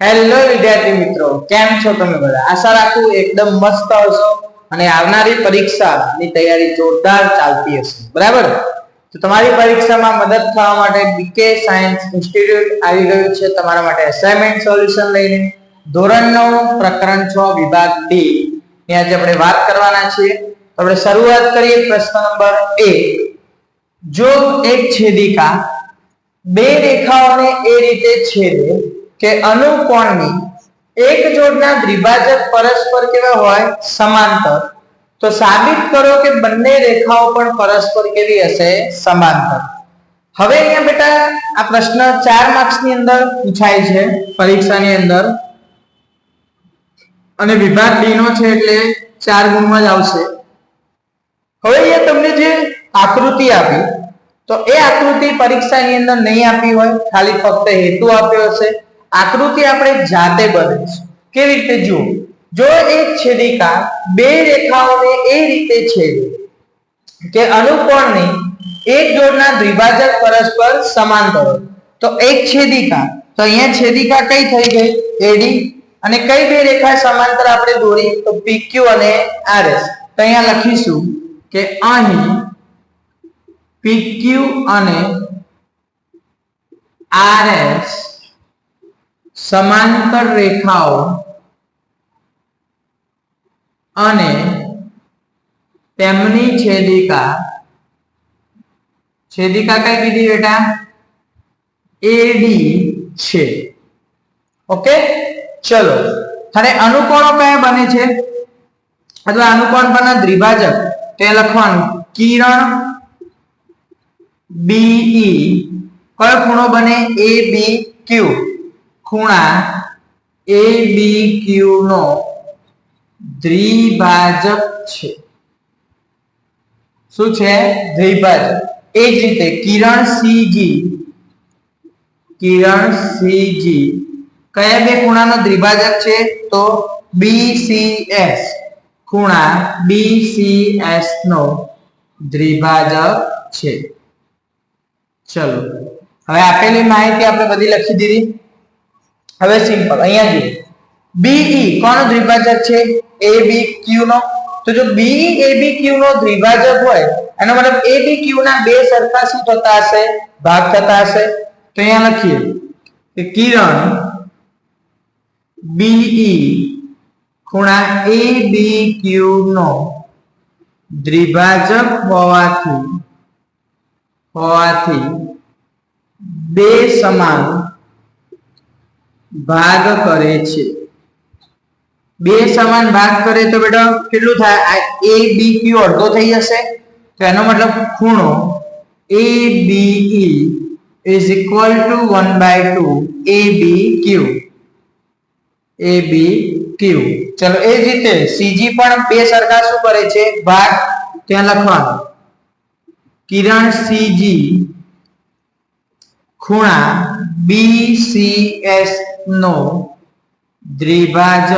Hello વિદ્યાર્થી મિત્રો, કેમ છો તમે બધા? આશા રાખું એકદમ મસ્ત હશો અને આવનારી પરીક્ષાની તૈયારી જોરદાર ચાલતી હશે. બરાબર? તો તમારી પરીક્ષામાં મદદ થવા માટે બીકે સાયન્સ ઇન્સ્ટિટ્યૂટ આવી ગયું છે તમારા માટે અસાઇનમેન્ટ સોલ્યુશન લઈને. ધોરણ 9 પ્રકરણ 6 વિભાગ ડી ની આજે આપણે વાત કરવાના છીએ. તો આપણે શરૂઆત કરીએ પ્રશ્ન નંબર 1. જો એક છેદિકા બે રેખાઓને એ રીતે છેદે કે અનુકોણની એક જોડના દ્વિભાજક પરસ્પર કેવા હોય? સમાંતર. તો સાબિત કરો કે બંને રેખાઓ પણ પરસ્પર કેવી હશે? સમાંતર. હવે અહીંયા બેટા આ પ્રશ્ન 4 માર્ક્સ ની અંદર પૂછાય છે પરીક્ષાની અંદર અને વિભાગ ડી નો છે એટલે 4 ગુણમાં જ આવશે. હવે અહીંયા તમને જે આકૃતિ આપી તો એ આકૃતિ પરીક્ષાની અંદર નહીં આપી હોય, ખાલી ફક્ત હેતુ આપ્યો હશે. આકૃતિ આપણે જાતે બનાવીશું. કેવી રીતે? જુઓ, જો એક છેદિકા બે રેખાઓને એ રીતે છેદે કે અનુકોણની એક જોડના દ્વિભાજક પરસ્પર સમાંતર હોય તો એક છેદિકા, તો અહીંયા છેદિકા કઈ થઈ ગઈ? એડી. અને કઈ બે રેખા સમાંતર આપણે દોરી? તો પીક્યુ અને આરએસ. તો અહીંયા લખીશું કે અહીં પીક્યુ અને આરએસ સમાંતર રેખાઓ અને તેમની છેદિકા કઈ કીધી બેટા? એડી છે. ઓકે, ચલો. હવે અનુકોણો કયા બને છે અથવા અનુકોણ પરના દ્વિભાજક તે લખવાનું. કિરણ BE કયો ખૂણો બને? ABQ. ખૂણા ABQ નો દ્વિભાજક છે. શું છે? દ્વિભાજક. એ જ રીતે કિરણ CG કયા બે ખૂણાનો દ્વિભાજક છે? તો BCS. ખૂણા BCS નો દ્વિભાજક છે. ચલો, હવે આપેલી માહિતી આપણે બધી લખી દીધી. હવે સિમ્પલ અહીંયા જુઓ, BE કોનો દ્વિભાજક છે? ABQ નો. તો જો BE ABQ નો દ્વિભાજક હોય એનો મતલબ ABQ ના બે સરખા શું થતા હશે? ભાગ થતા હશે. તો અહીંયા લખીએ કે કિરણ BE ખૂણા ABQ નો દ્વિભાજક હોવાથી બે સમાન ભાગ કરે છે. બે સમાન ભાગ કરે તો બેટા કેટલું થાય? આ ABQ અડધો થઈ જશે. તો એનો મતલબ ખૂણો ABE is equal to 1/2 ABQ. ચલો, એ જ રીતે CG પણ બે સરખા શું કરે છે? ભાગ. ત્યાં લખવાનું કિરણ CG ખૂણા BCS નો દ્વિભાજક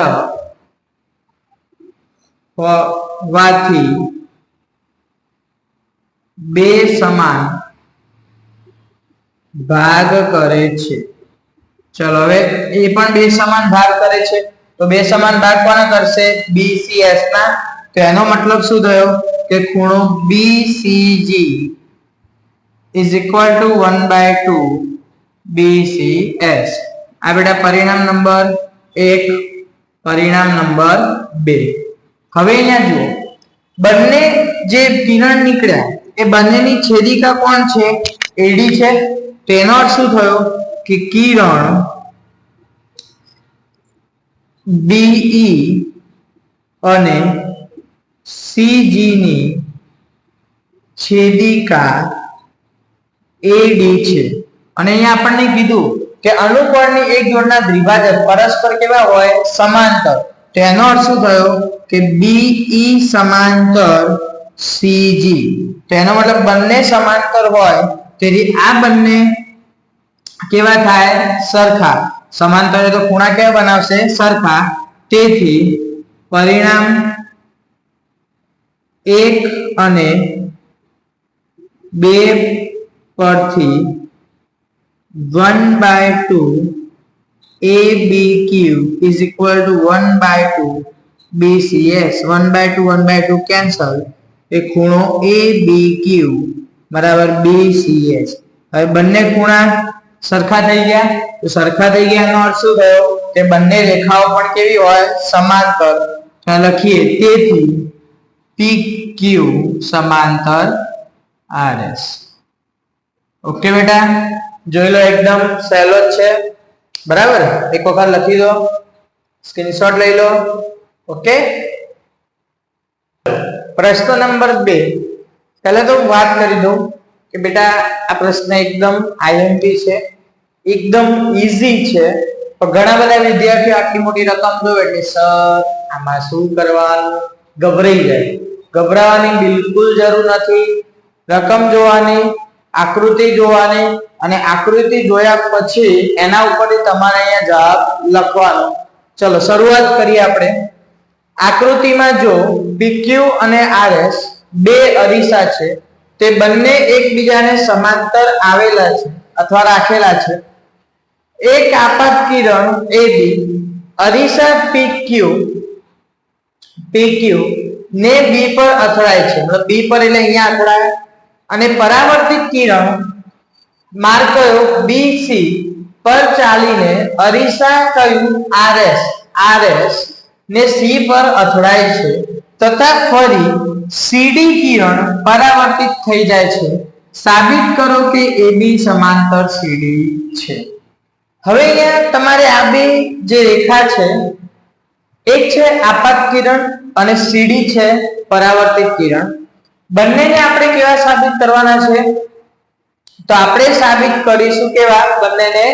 હોવાથી બે સમાન ભાગ કરે છે. ચલો, હવે એ પણ બે સમાન ભાગ કરે છે તો બે સમાન ભાગ કોના કરશે? BCS ના. તો એનો મતલબ શું થયો કે ખૂણો BCG is equal to 1/2 BCS. આ બેટા પરિણામ નંબર 1, પરિણામ નંબર 2. હવે અહીંયા જુઓ, બંને જે કિરણ નીકળ્યા એ બંનેની છેદિકા કોણ છે? એડી છે. તેનો અર્થ શું થયો કે કિરણ BE અને CG ની છેદિકા AD છે. અને અહીંયા આપણને કીધું કે અનુકોણની એક જોડના દ્વિભાજક પરસ્પર કેવા હોય? સમાંતર. તેનો અર્થ શું થયો કે BE સમાંતર CG. તેનો મતલબ બંને સમાંતર હોય તેથી આ બંને કેવા થાય? સરખા. સમાંતર તો ખૂણા કેવા બનાવશે? સરખા. તેથી પરિણામ 1 અને 2 પરથી 1/2 ABQ is equal to 1/2 BCS. 1/2 1/2 cancel, એ ખૂણો ABQ બરાબર BCS. હવે બંને ખૂણા સરખા થઈ ગયા, તો સરખા થઈ ગયા એનો અર્થ શું થયો કે બંને રેખાઓ પણ કેવી હોય, સમાંતર. ત્યાં લખીએ તેથી PQ સમાંતર RS. ઓકે બેટા, જોઈ લો એકદમ સહેલો જ છે બરાબર. એક વખત લખી દો, સ્ક્રીનશોટ લઈ લો. ઓકે, પ્રશ્ન નંબર 2. પહેલા તો વાત કરી દઉં કે બેટા આ પ્રશ્ન એકદમ IMP છે, એકદમ ઈઝી છે. પણ ઘણા બધા વિદ્યાર્થીઓ આટલી મોટી રકમ જોવે એટલે સર આમાં શું કરવાનું ગભરાઈ જાય. ગભરાવાની બિલકુલ જરૂર નથી. રકમ જોવાની, આકૃતિ જોવાની, અને આકૃતિ જોયા પછી એના ઉપરથી તમારે અહીંયા જવાબ લખવાનો. ચલો શરૂઆત કરીએ આપણે. આકૃતિમાં જો PQ અને RS બે અરીસા છે, તે બંને એકબીજાને સમાંતર આવેલા છે અથવા રાખેલા છે. એક આપાત કિરણ AB અરીસા PQ ને B પર અથડાય છે, મતલબ B પર એટલે અહીંયા અથડાય, અને પરાવર્તિત કિરણ માર્ગ કયો BC પર ચાલીને અરીસા કયું RS ને C પર અથડાય છે, તથા ફરી CD કિરણ પરાવર્તિત થઈ જાય છે. સાબિત કરો કે AB સમાંતર CD છે. હવે અહીંયા તમારે આ બે જે રેખા છે, એક છે આપાત કિરણ અને CD છે પરાવર્તિત કિરણ. બંનેને આપણે કેવા સાબિત કરવાના છે, તો આપણે સાબિત કરીશું કેવા, બંનેને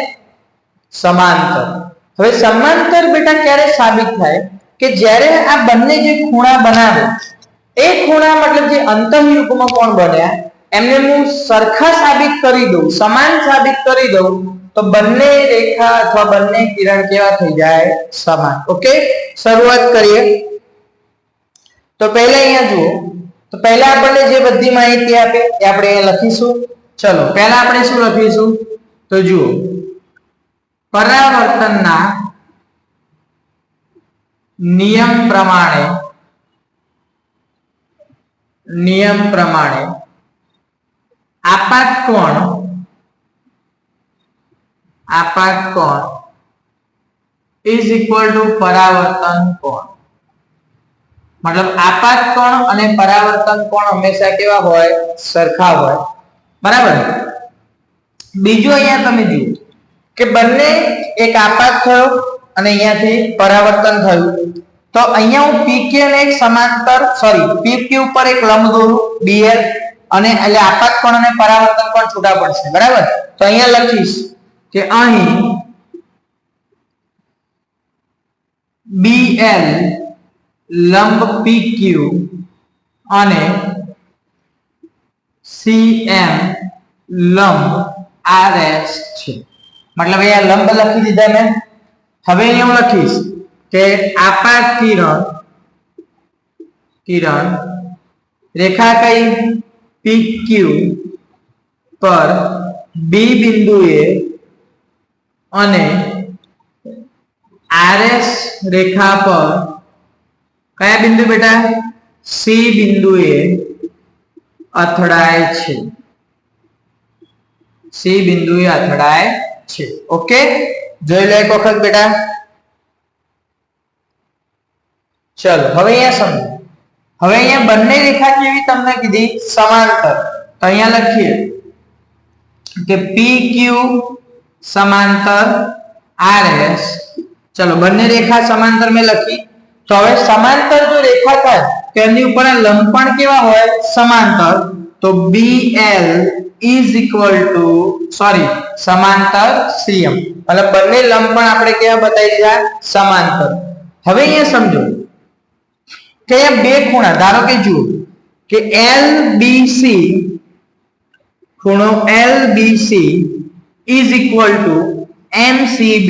સમાંતર. હવે સમાંતર બેટા ક્યારે સાબિત થાય કે જ્યારે આ બંને જે ખૂણા બનાવે એ ખૂણા મતલબ જે અંતઃયુગ્મ કોણ બન્યા એમને હું સરખા સાબિત કરી દઉં, સમાન સાબિત કરી દઉં, તો બંને રેખા અથવા બંને કિરણ કેવા થઈ જાય, સમાન. ઓકે, શરૂઆત કરીએ. તો પહેલા અહીંયા જુઓ, તો પહેલા આપણને જે બધી માહિતી આપે એ આપણે અહીંયા લખીશું. ચલો પહેલા આપણે શું લખીશું, તો જુઓ પરાવર્તનના નિયમ પ્રમાણે આપાત કોણ is equal to પરાવર્તન કોણ. મતલબ આપાત કોણ અને પરાવર્તન કોણ હંમેશા કેવા હોય, સરખા હોય બરાબર. બીજું અહીંયા તમે જુઓ કે બંને એક આપાત થયો અને અહીંયાથી પરાવર્તન થયું, તો અહીંયા હું PQ ને એક સમાંતર PQ ઉપર એક લંબ દોરું BL, અને એટલે આપાત કોણ અને પરાવર્તન કોણ છૂટા પડશે બરાબર. તો અહીંયા લખીશ કે અહીં BL લંબ PQ અને CM લંબ RS છે. મતલબ અહીંયા લંબ લખી દીધા મેં. હવે અહીંયા હું લખીશ કે આપાત કિરણ રેખા કઈ PQ પર B બિંદુએ અને RS રેખા પર કયા બિંદુ બેટા, C બિંદુએ અથડાય છે. C બિંદુએ અથડાય છે. ઓકે, જોઈ લો એક વખત બેટા. ચલો હવે અહીંયા સમજો. હવે અહીંયા બંને રેખા કેવી તમને કીધી, સમાંતર. તો અહીંયા લખીએ કે PQ સમાંતર RS. ચલો બંને રેખા સમાંતર મેં લખી. તો હવે સમાંતર જો રેખા થાય તો એની ઉપર લંબ પણ કેવા હોય, સમાંતર. તો BL is equal to સમાંતર CM. મતલબ બંને લંબ પણ આપણે કેવા બતાવી દીધા, સમાંતર. હવે અહીંયા સમજો કે અહીંયા બે ખૂણા, ધારો કે જુઓ કે LBC ખૂણો LBC is equal to MCB.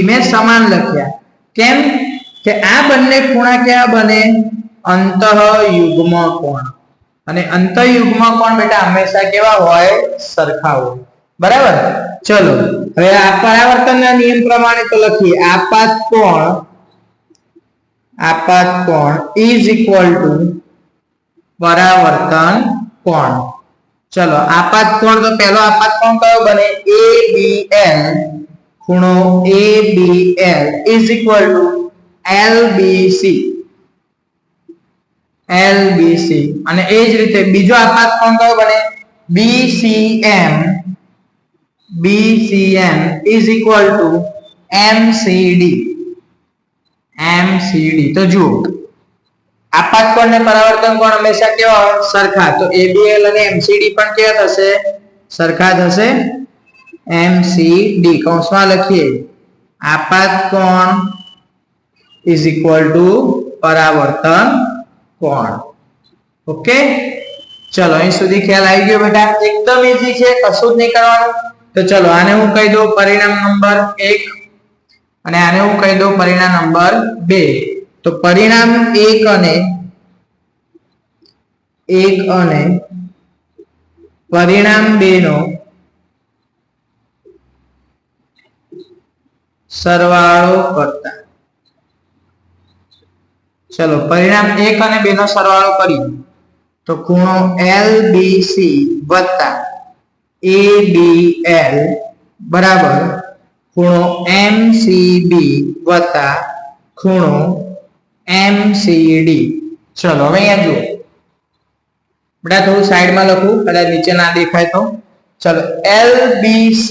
મેં સમાન લખ્યા. કેમ કે આ બંને ખૂણા કેવા બને, અંતઃયુગ્મ કોણ. અને અંતઃયુગ્મ કોણ બેટા હંમેશા કેવા હોય, સરખા હોય. બરાબર. ચલો હવે આ પરાવર્તનના નિયમ પ્રમાણે તો લખીએ આપાત કોણ ઇઝ ઇક્વલ ટુ પરાવર્તન કોણ. ચલો આપાત કોણ, તો પહેલો આપાત કોણ કયો બને? ABL, ખૂણો ABL is equal to LBC. અને એ જ રીતે બીજો આપાત કોણ કયો બને? BCM is equal to MCD. તો જુઓ આપાત કોણ ને પરાવર્તન કોણ હંમેશા કેવા હોય? સરખા. તો ABL અને MCD પણ કેવા થશે? સરખા થશે. MCD કૌંસમાં લખીએ આપાત કોણ ઇઝ ઇક્વલ ટુ પરાવર્તન કોણ. ઓકે, ચલો અહીં સુધી ખ્યાલ આવી ગયો બેટા? એકદમ ઈઝી છે, કશું જ નહીં કરવાનું. તો ચલો આને હું કહી દઉં પરિણામ નંબર 1 અને આને હું કહી દઉં પરિણામ નંબર 2. તો પરિણામ 1 અને પરિણામ 2 નો સરવાળો કરતા, ચલો પરિણામ 1 અને 2 નો સરવાળો કરીએ તો ખૂણો LBC વત્તા ABL બરાબર ખૂણો MCB વત્તા ખૂણો MCD. ચલો હવે અહીંયા જુઓ બેટા, થોડું સાઈડમાં લખું, કદાચ નીચે ના દેખાય તો. ચલો LBC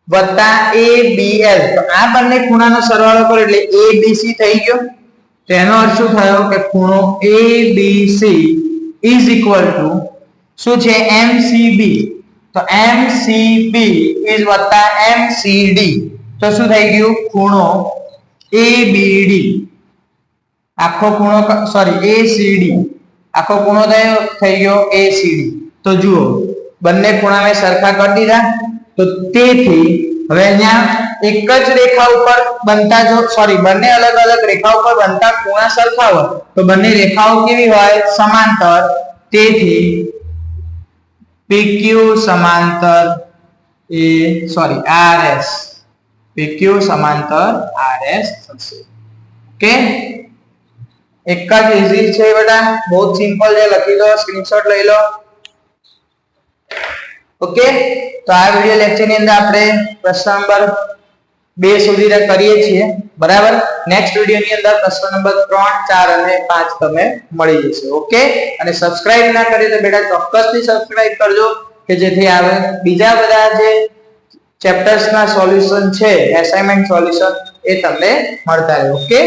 વત્તા ABL, તો આ બંને ખૂણાનો સરવાળો કરો એટલે ABC થઈ ગયો. તેનો અર્થ શું થયો કે ખૂણો ABC ઇઝ ઇક્વલ ટુ શું છે? MCB. તો MCB ઇઝ વત્તા MCD, તો શું થઈ ગયું? ખૂણો ABD આખો ખૂણો ACD આખો ખૂણો થઈ ગયો ACD. તો જુઓ બંને ખૂણાને સરખા કરી દીધા. તો તેથી હવે અહીંયા એક જ રેખા ઉપર બનતા બંને અલગ અલગ રેખા ઉપર બનતા ખૂણા સરખા હોય તો બંને રેખાઓ કેવી હોય? સમાંતર. તેથી PQ સમાંતર RS, PQ સમાંતર RS થશે. ઓકે, એક જ ઈઝી છે બેટા, બહુ સિમ્પલ છે. લખી લો, સ્ક્રીનશોટ લઈ લો. ઓકે, તો આ વિડિયો લેક્ચર ની અંદર આપણે પ્રશ્ન નંબર 2 સુધી કરીએ છીએ. બરાબર. નેક્સ્ટ વિડિયો ની અંદર પ્રશ્ન નંબર 3, 4 અને 5 તમે મળી જશે. ઓકે, અને સબસ્ક્રાઇબ ના કરી તો બેટા ચોક્કસથી સબસ્ક્રાઇબ કરજો કે જેથી આવે બીજા બધા જે ચેપ્ટર્સ ના સોલ્યુશન છે, એસાઇનમેન્ટ સોલ્યુશન, એ તમને મળતા રહે. ઓકે.